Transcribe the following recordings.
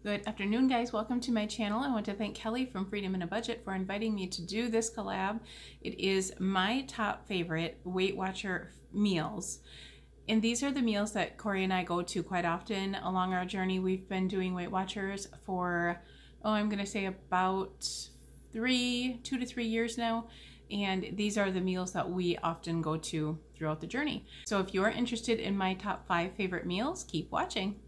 Good afternoon, guys. Welcome to my channel. I want to thank Kelly from Freedom in a Budget for inviting me to do this collab. It is my top favorite Weight Watcher meals. And these are the meals that Corey and I go to quite often along our journey. We've been doing Weight Watchers for, I'm going to say about 2 to 3 years now. And these are the meals that we often go to throughout the journey. So if you're interested in my top 5 favorite meals, keep watching.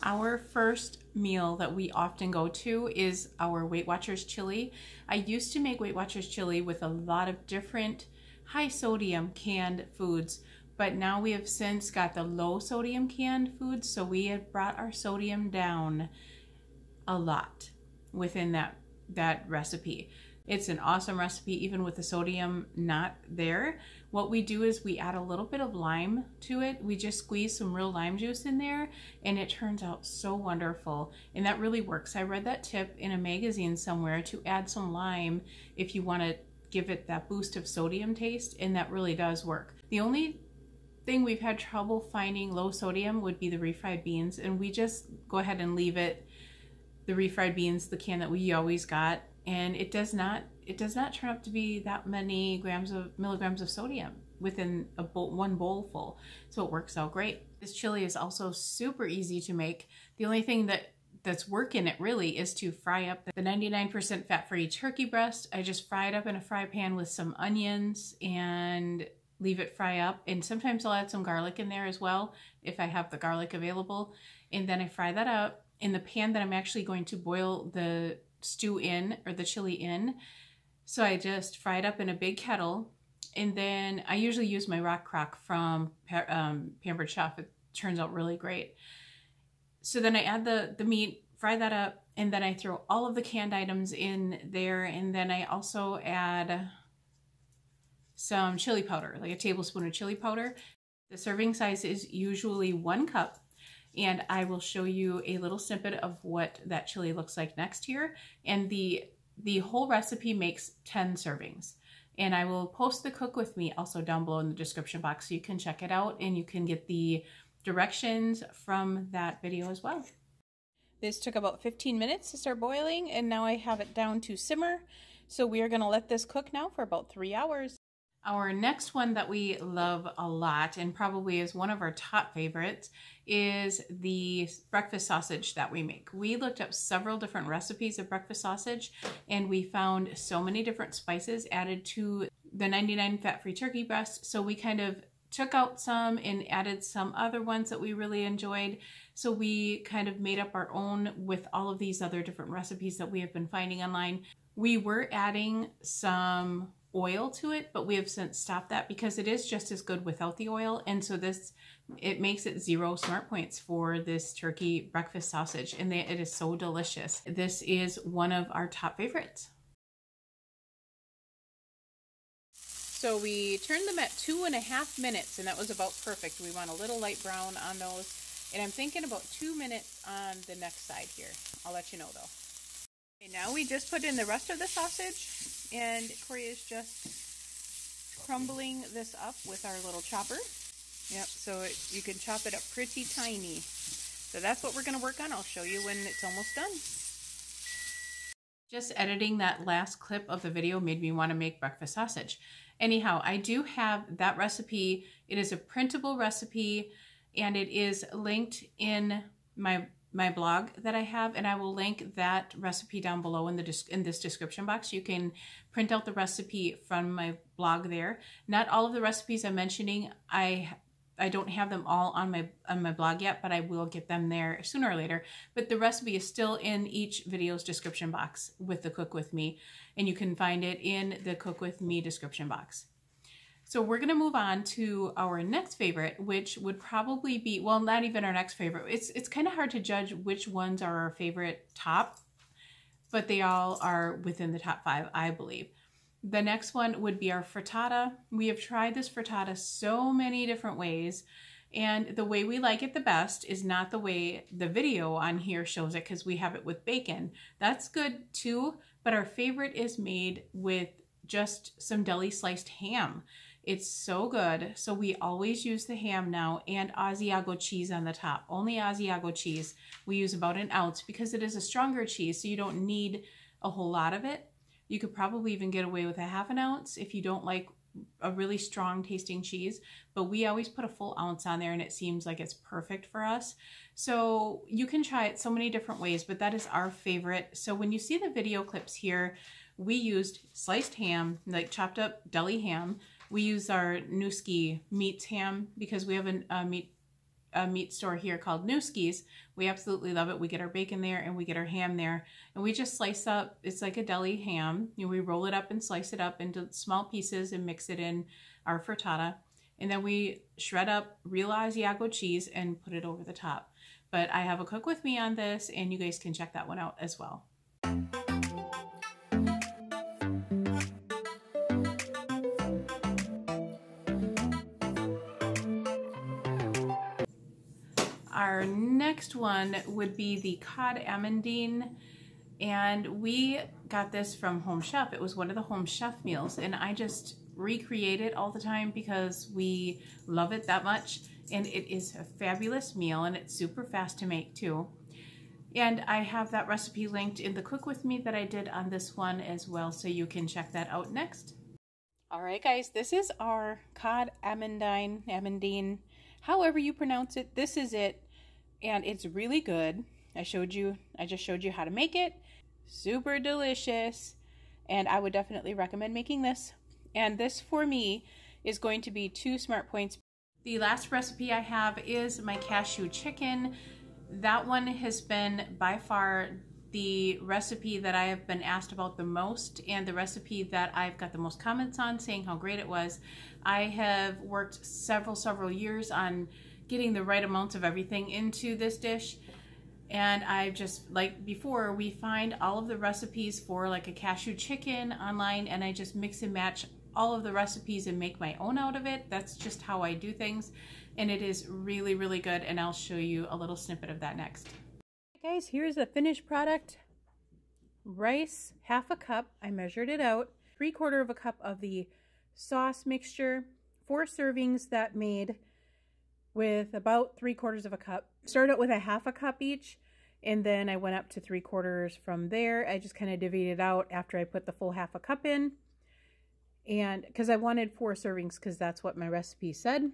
Our first meal that we often go to is our Weight Watchers chili. I used to make Weight Watchers chili with a lot of different high sodium canned foods, but now we have since got the low sodium canned foods, so we have brought our sodium down a lot within that recipe. It's an awesome recipe even with the sodium not there. What we do is we add a little bit of lime to it. We just squeeze some real lime juice in there and it turns out so wonderful. And that really works. I read that tip in a magazine somewhere to add some lime if you want to give it that boost of sodium taste, and that really does work. The only thing we've had trouble finding low sodium would be the refried beans, and we just go ahead and leave it, the refried beans, the can that we always got, and it does not turn up to be that many milligrams of sodium within one bowl full. So it works out great. This chili is also super easy to make. The only thing that's work in it really is to fry up the 99% fat-free turkey breast. I just fry it up in a fry pan with some onions and leave it fry up. And sometimes I'll add some garlic in there as well if I have the garlic available. And then I fry that up in the pan that I'm actually going to boil the stew in, or the chili in. So I just fry it up in a big kettle, and then I usually use my rock crock from Pampered Chef. It turns out really great. So then I add the meat, fry that up, and then I throw all of the canned items in there, and then I also add some chili powder, like a tablespoon of chili powder. The serving size is usually 1 cup. And I will show you a little snippet of what that chili looks like next here. And the whole recipe makes 10 servings. And I will post the cook with me also down below in the description box so you can check it out and you can get the directions from that video as well. This took about 15 minutes to start boiling, and now I have it down to simmer. So we are going to let this cook now for about 3 hours. Our next one that we love a lot, and probably is one of our top favorites, is the breakfast sausage that we make. We looked up several different recipes of breakfast sausage, and we found so many different spices added to the 99 fat-free turkey breast. So we kind of took out some and added some other ones that we really enjoyed. So we kind of made up our own with all of these other different recipes that we have been finding online. We were adding some oil to it, but we have since stopped that because it is just as good without the oil. And so it makes it 0 smart points for this turkey breakfast sausage, and it is so delicious. This is one of our top favorites. So we turned them at 2.5 minutes, and that was about perfect. We want a little light brown on those, and I'm thinking about 2 minutes on the next side here. I'll let you know though. Okay, now we just put in the rest of the sausage, and Corey is just crumbling this up with our little chopper. Yep, so you can chop it up pretty tiny. So that's what we're going to work on. I'll show you when it's almost done. Just editing that last clip of the video made me want to make breakfast sausage. Anyhow, I do have that recipe. It is a printable recipe, and it is linked in my blog that I have, and I will link that recipe down below in this description box. You can print out the recipe from my blog there. Not all of the recipes I'm mentioning, I don't have them all on my blog yet, but I will get them there sooner or later. But the recipe is still in each video's description box with the Cook With Me, and you can find it in the Cook With Me description box. So we're going to move on to our next favorite, which would probably be, well, not even our next favorite. It's kind of hard to judge which ones are our favorite top, but they all are within the top 5, I believe. The next one would be our frittata. We have tried this frittata so many different ways, and the way we like it the best is not the way the video on here shows it, because we have it with bacon. That's good too, but our favorite is made with just some deli sliced ham. It's so good. So we always use the ham now and Asiago cheese on the top. Only Asiago cheese. We use about an ounce because it is a stronger cheese, so you don't need a whole lot of it. You could probably even get away with a half an ounce if you don't like a really strong tasting cheese, but we always put a full ounce on there and it seems like it's perfect for us. So you can try it so many different ways, but that is our favorite. So when you see the video clips here, we used sliced ham, like chopped up deli ham. We use our Newski Meats ham because we have a meat store here called Newski's. We absolutely love it. We get our bacon there and we get our ham there, and we just slice up, it's like a deli ham. We roll it up and slice it up into small pieces and mix it in our frittata. And then we shred up real Asiago cheese and put it over the top. But I have a cook with me on this, and you guys can check that one out as well. Our next one would be the cod amandine, and we got this from Home Chef. It was one of the Home Chef meals, and I just recreate it all the time because we love it that much, and it is a fabulous meal, and it's super fast to make too. And I have that recipe linked in the cook with me that I did on this one as well, so you can check that out next. All right, guys, this is our cod amandine, however you pronounce it. This is it. And it's really good. I just showed you how to make it. Super delicious. And I would definitely recommend making this. And this for me is going to be 2 smart points. The last recipe I have is my cashew chicken. That one has been by far the recipe that I have been asked about the most, and the recipe that I've got the most comments on saying how great it was. I have worked several years on getting the right amounts of everything into this dish, and I've just, like before, we find all of the recipes for like a cashew chicken online, and I just mix and match all of the recipes and make my own out of it. That's just how I do things, and it is really good, and I'll show you a little snippet of that next. Okay, guys, here's the finished product. Rice, half a cup, I measured it out, 3/4 cup of the sauce mixture, 4 servings that made with about 3/4 cup. Started out with a half a cup each, and then I went up to 3/4 from there. I just kind of divvied it out after I put the full half a cup in, and because I wanted 4 servings because that's what my recipe said.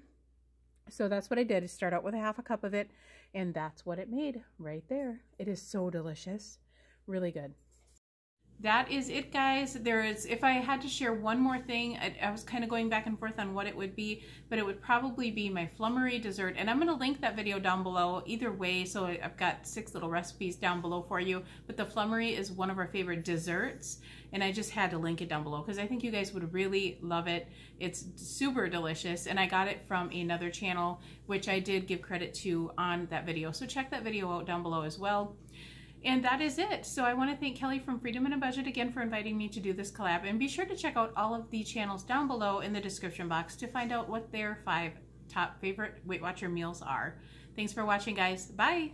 So that's what I did, is start out with a half a cup of it, and that's what it made right there. It is so delicious, really good. That is it, guys. If I had to share one more thing, I was kind of going back and forth on what it would be, but it would probably be my flummery dessert. And I'm going to link that video down below either way. So I've got 6 little recipes down below for you. But the flummery is one of our favorite desserts, and I just had to link it down below because I think you guys would really love it. It's super delicious, and I got it from another channel, which I did give credit to on that video. So check that video out down below as well. And that is it. So I want to thank Kelly from Freedom in a Budget again for inviting me to do this collab. And be sure to check out all of the channels down below in the description box to find out what their 5 top favorite Weight Watcher meals are. Thanks for watching, guys. Bye.